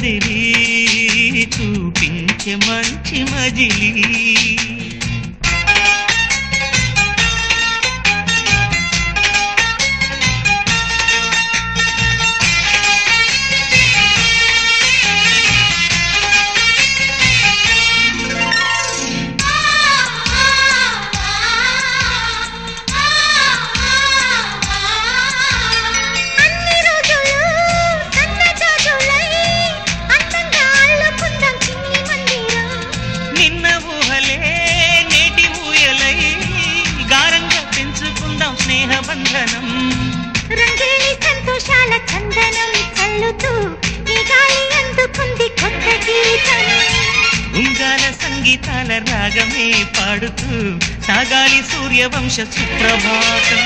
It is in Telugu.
కదిలి చూపించే మంచి మజిలీ స్నేహబంధనం రంగేలి సంతోషాల చందనం చల్లుతూ ఈ గాలి అందుకుంది కొత్త గీతం ఉంగాల సంగీతాల రాగమే పాడుతూ సాగాలి సూర్యవంశ సుప్రభాతం